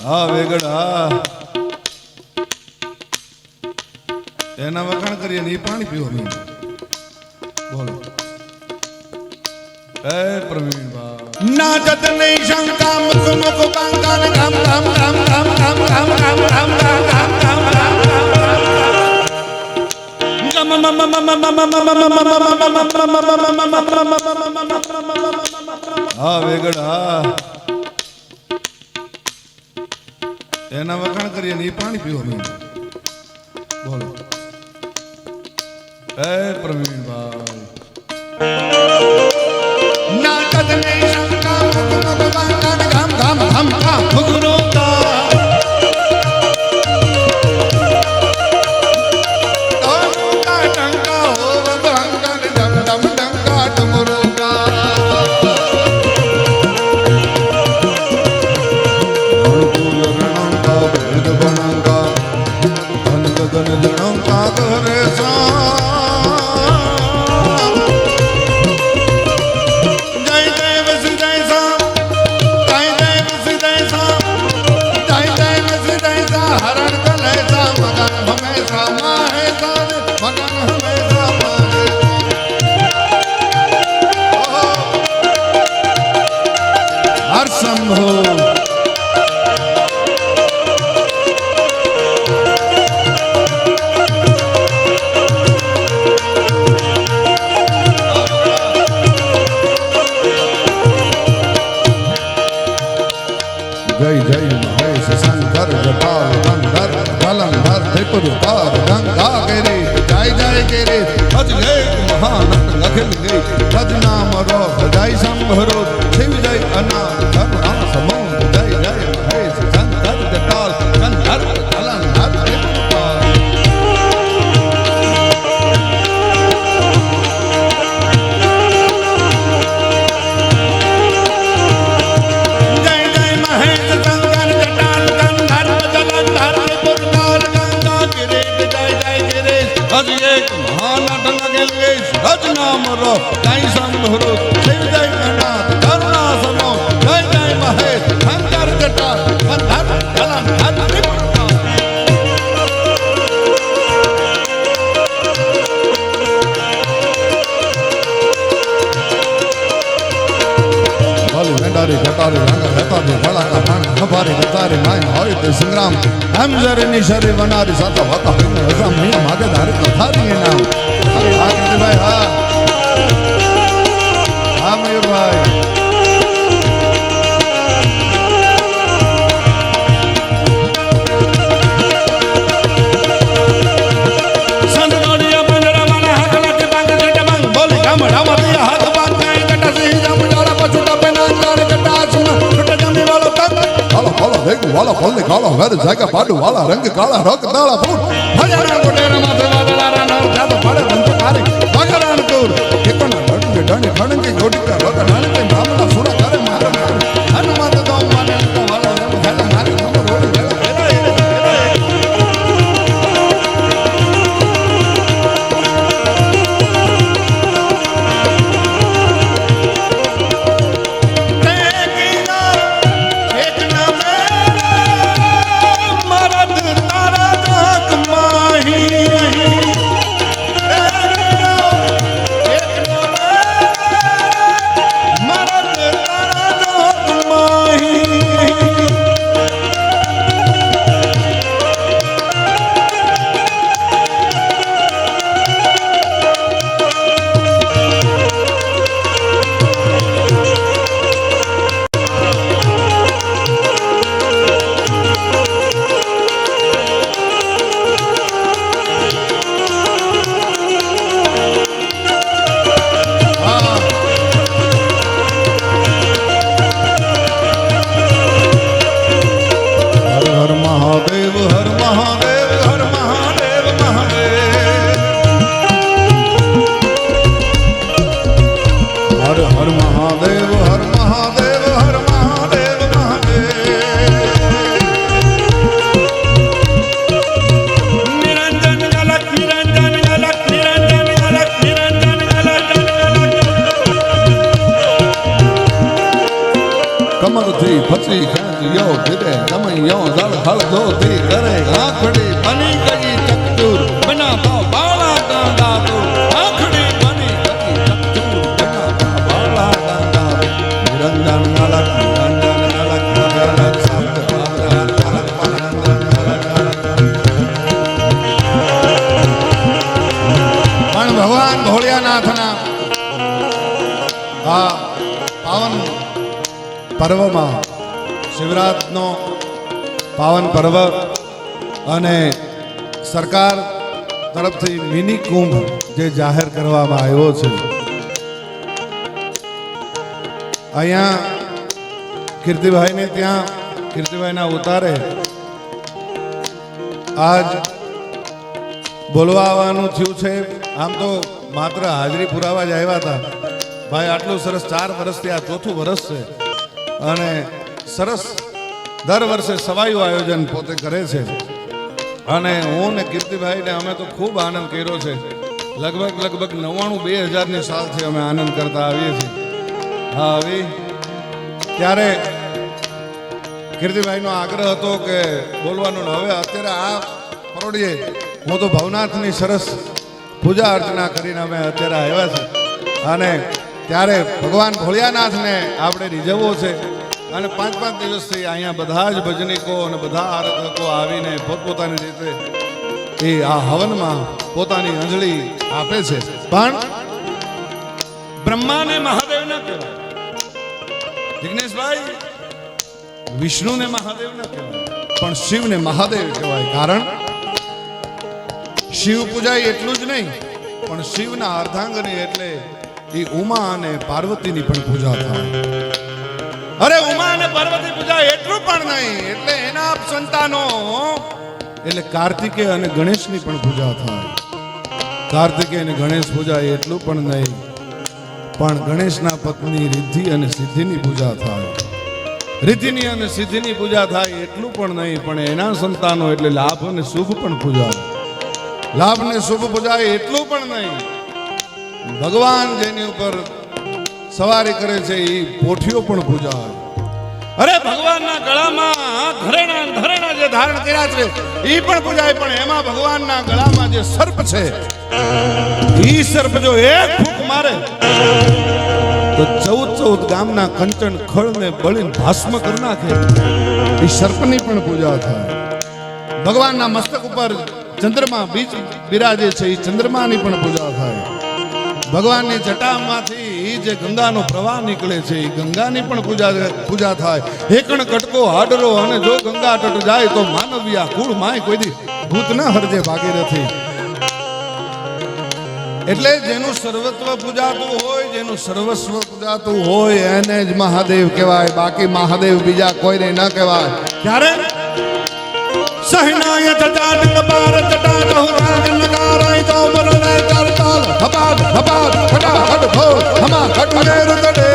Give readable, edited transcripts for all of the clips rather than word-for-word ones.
હા વેગડા એના વખાણ કરીએ ને એ પાણી પીવો મેં બોલો હે પ્રવીણ ભાઈ ના જત નહીં શંકા મુખ મુખ કાંકાન ગામ ગામ ગામ ગામ ગામ ગામ ગામ ગામ ગામ ગામ હા વેગડા એના વખાણ કરીએ ને એ પાણી પીવો મેં બોલો હે પ્રવીણ ભાઈ ના જત નહીં શંકા મુખ મુખ કાંકાન ગામ ગામ ગામ ગામ મુગરોતા જય જય મહેશ શંકર જટાલ ગંધર કલંધર ત્રિપુરકાર ગંગા ગિરી જય જય ગિરી હજ એક મહાનંદ લખેલ ગઈ તજ નામ રો જય સંભરો શિવ જય અનાથ કરુણા સમૂહ જય જય મહેશ શંકર જટાલ ગંધર કલંધર ત્રિપુરકાર નામ રો જય સંભરો શિવ જય અનાથ કરુણા સમો જય જય મહેશ શંકર જટાલ ગંધર કલંધર ત્રિપુરકાર ભલે વેંડારી જટારી રંગ જટારી ભળાકા ભાણ ખભારી ગતારી માય હોય તે સંગ્રામ એમ જરીની શરી વનારી સાતો હતા વિઘ્ન હજામ મહિના માગે ધારી કથારી એ નામ હા કીર્તિભાઈ હા હા મયુરભાઈ વાલા ફોલને કાળા વેર જાગા પાડુ વાલા રંગ કાળા રક દાળા ફૂટ હજારા ગોટેરા માથે વાદળારા નર જાત પડે બંધ કારે ભગરાન કુર એકના ડંગે ડંગે ખણંગે ગોટીકા રક નાનકે મામલા સુરા કરે મારે હનુમાન તો માને તો વાલા રંગ હેલા મારે ખબર રોડી યો જળ હળ ધોતી કરે આંખડી બની ગઈ ચકચૂર બના ભાવ બાળા ગાંડા આંખડી બની ગઈ ચકચૂર બના ભાવ બાળા ગાંડા નિરંજન નલક શબ્દ પણ ભગવાન ભોળિયાનાથના આ પાવન પર્વમાં શિવરાત્રિનો પાવન પર્વ અને સરકાર તરફથી મિની કુંભ જે જાહેર કરવામાં આવ્યો છે, અહીંયા કીર્તિભાઈને ત્યાં કીર્તિભાઈના ઉતારે આજ બોલવા આવવાનું થયું છે. આમ તો માત્ર હાજરી પુરાવા જ આવ્યા હતા. ભાઈ આટલું સરસ 4 વર્ષથી આ 4થું વર્ષ છે અને સરસ દર વર્ષે સવાયું આયોજન પોતે કરે છે અને હું ને કીર્તિભાઈને અમે તો ખૂબ આનંદ કર્યો છે. લગભગ 99-2000ની સાલથી અમે આનંદ કરતા આવીએ છીએ. હા, આવી ત્યારે કીર્તિભાઈનો આગ્રહ હતો કે બોલવાનું. હવે અત્યારે આ પરોડીએ હું તો ભવનાથની સરસ પૂજા અર્ચના કરીને અમે અત્યારે આવ્યા છે અને ત્યારે ભગવાન ભોળિયાનાથને આપણે રીઝવવો છે અને 5-5 દિવસથી અહીંયા બધા જ ભજનિકો અને બધા આરાધકો આવીને પોતપોતાની રીતે એ આ હવનમાં પોતાની અંજલિ આપે છે. પણ બ્રહ્માને મહાદેવ ન કહેવાય, જિગ્નેશભાઈ, વિષ્ણુને મહાદેવ ન કહેવાય, પણ શિવને મહાદેવ કહેવાય. કારણ શિવ પૂજાય એટલું જ નહીં, પણ શિવના અર્ધાંગની એટલે એ ઉમા અને પાર્વતીની પણ પૂજા થાય. અરે ઉમા અને પાર્વતી પૂજા એટલું પણ નહીં, એટલે એના સંતાનો એટલે કાર્તિકેય અને ગણેશની પણ પૂજા થાય. કાર્તિકેય અને ગણેશ પૂજા એટલું પણ નહીં, પણ ગણેશના પત્ની રિદ્ધિ અને સિદ્ધિની પૂજા થાય. રિદ્ધિની અને સિદ્ધિની પૂજા થાય એટલું પણ નહીં, પણ એના સંતાનો એટલે લાભ અને શુભ પણ પૂજા. લાભ ને શુભ પૂજા એટલું પણ નહીં, ભગવાન જેની ઉપર સવારી કરે છે એ પોઠીઓ પણ પૂજા. અરે ભગવાનના ગળામાં ઘરેણા જે ધારણ કર્યા છે એ પણ પૂજાય. પણ એમાં ભગવાનના ગળામાં જે સર્પ છે એ સર્પ જો એક ફૂંક મારે તો 14 ગામના કંચન ખળને બળીને ભસ્મ કરી નાખે. એ સર્પની પણ પૂજા થાય. ભગવાનના મસ્તક ઉપર ચંદ્રમા બીજ બિરાજે છે, એ ચંદ્રમાની પણ પૂજા થાય. ભગવાનની જટામાંથી જે ગંગાનો પ્રવાહ નીકળે છે એ ગંગાની પણ પૂજા થાય. એકણ કટકો હાડરો અને જો ગંગા તટ જાય તો માનવિયા કુળ માય કોઈ દી ભૂત ન હરજે ભાગીરથી. એટલે જેનું સર્વત્વ પૂજાતું હોય, જેનું સર્વસ્વ પૂજાતું હોય એને જ મહાદેવ કહેવાય. બાકી મહાદેવ બીજા કોઈને ન કહેવાય. ત્યારે સહનાય જટાટ કબાર જટાટ હુરાગ નગારાય તો બરને કરતાલ હબાદ હબાદ ફટાફટ ભો હમા ઘટને રુદડે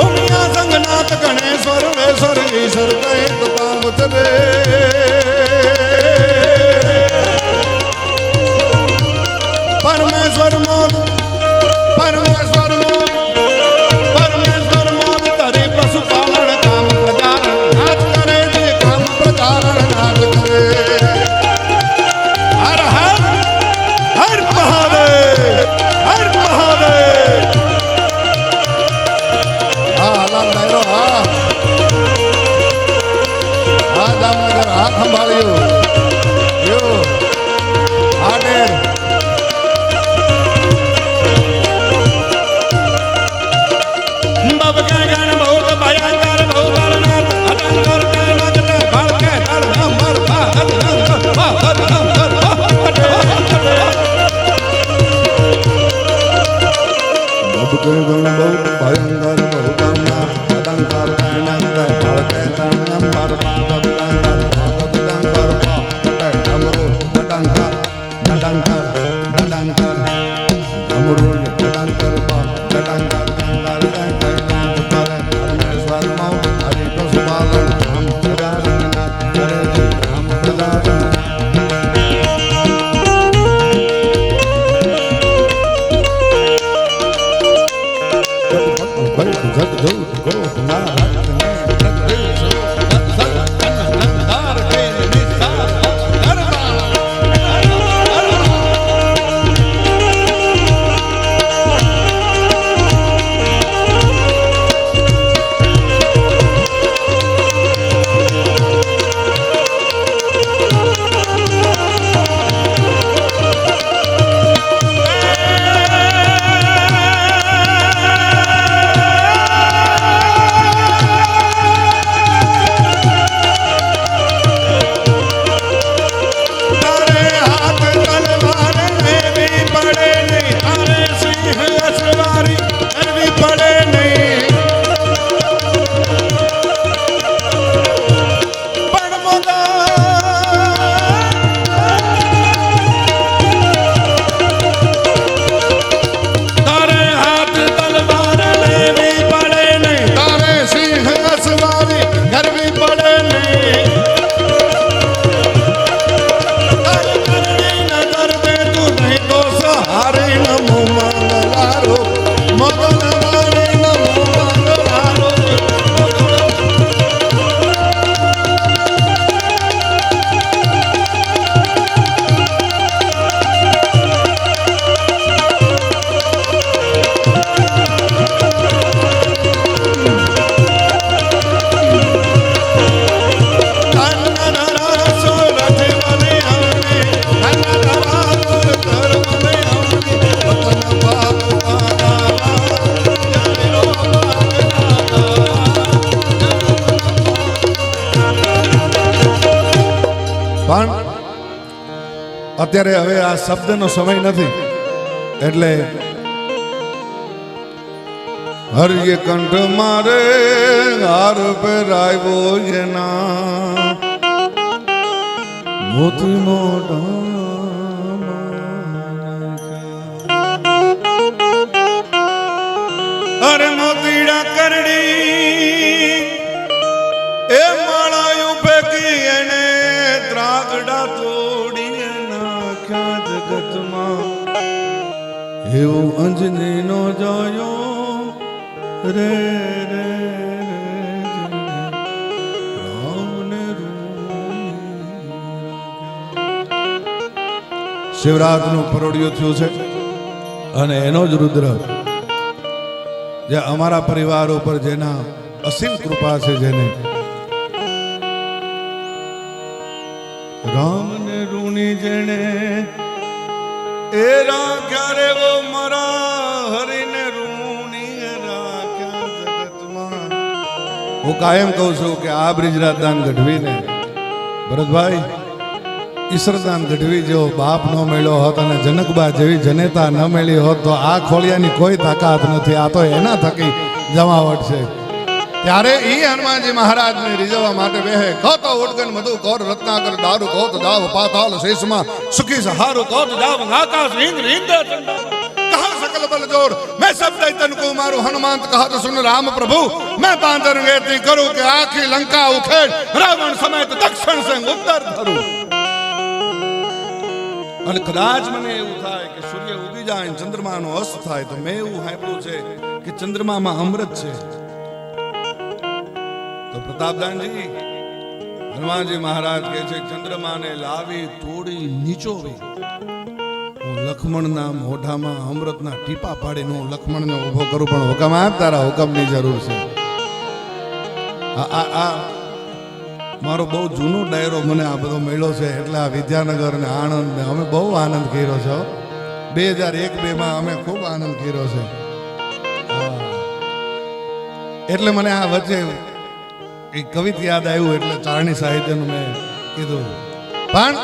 ઉમિયા સંગનાથ ગણેશ્વર વેશ્વર ઈશ્વર કહે કપાલ ઉતરે. પરમેશ્વર મોદ પરમેશ્વર મોદ પરમેશ્વર મોદ તરે પશુપાલન કામ પ્રચારણ નાચ કરે જે કામ પ્રચારણ નાચ કરે. હર હર હર મહાદેવ હર મહાદેવ. હા લાલ ડાયરો હા હા જામનગર હા સંભાળ્યું યો આડેર ભયંકર ગંગા રત્ન જગદીશ ગંગાર કે નિસાર પણ અત્યારે હવે આ શબ્દનો સમય નથી એટલે હરિય કંઠ મારે હાર પહેરાવ્યો એના મોતી મોઢા અરે મોતીડા કરડી એ માળાયું ફેંકી એને ત્રાગડા તોડી નાખ્યા જગતમાં એવું અંજની નો જોયો રે રે શિવરાત્રિનું પરોડિયું થયું છે અને એનો જ રુદ્ર જે અમારા પરિવાર ઉપર જેના અસીમ કૃપા છે જેને રામ ને રૂણી જેણે એ રાખ્યા રે વો મારા હરિને રૂણી રાખ્યા જગતમાં. હું કાયમ કહું છું કે આ બ્રિજરાજદાન ગઢવીને ભરતભાઈ ઈશ્વરદાન ગઢવી જેવો બાપ ન મળ્યો હોત અને જનકબા જેવી જનેતા ન મળી હોત તો આ ખોળિયાની કોઈ તાકાત નથી. આ તો એના થકી જમાવટ છે. ત્યારે ઈ હનુમાનજી મહારાજને રીઝવવા માટે બેહે કહતો ઉડગન મધુ કોર રત્નાકર દારૂ કોત દાવ પાતાલ શેષમાં સુખી સહારો કોત દાવ આકાશ ઇન્દ્ર ઇન્દ્ર कहा सकल बल जोड़ मैं सब दैतन को मारू हनुमान कहा तो सुन राम प्रभु मैं बांधर गेती करूं कि आखी लंका उखेड़ रावण समेत दक्षिण से उत्तर धरूं. અને કદાચ મને એવું થાય કે સૂર્ય ઉગી જાય ચંદ્રમાનો અસ્ત થાય તો મેં એવું સાંભળ્યું છે કે ચંદ્રમામાં અમૃત છે. તો પ્રતાપદાનજી હનુમાનજી મહારાજ કહે છે ચંદ્રમાને લાવી તોડી નીચોવી હું લક્ષ્મણના મોઢામાં અમૃતના ટીપા પાડીને હું લક્ષ્મણને ઊભો કરું પણ હુકમ આપ તારા હુકમની જરૂર છે. આ મારો બહુ જૂનો ડાયરો મને આ બધો મળ્યો છે એટલે આ વિદ્યાનગર ને આણંદ ને અમે બહુ આનંદ કર્યો છે. 2001-2 અમે ખૂબ આનંદ કર્યો છે. એટલે મને આ વચ્ચે એક કવિતા યાદ આવ્યું એટલે ચારણી સાહિત્યનું મેં કીધું. પણ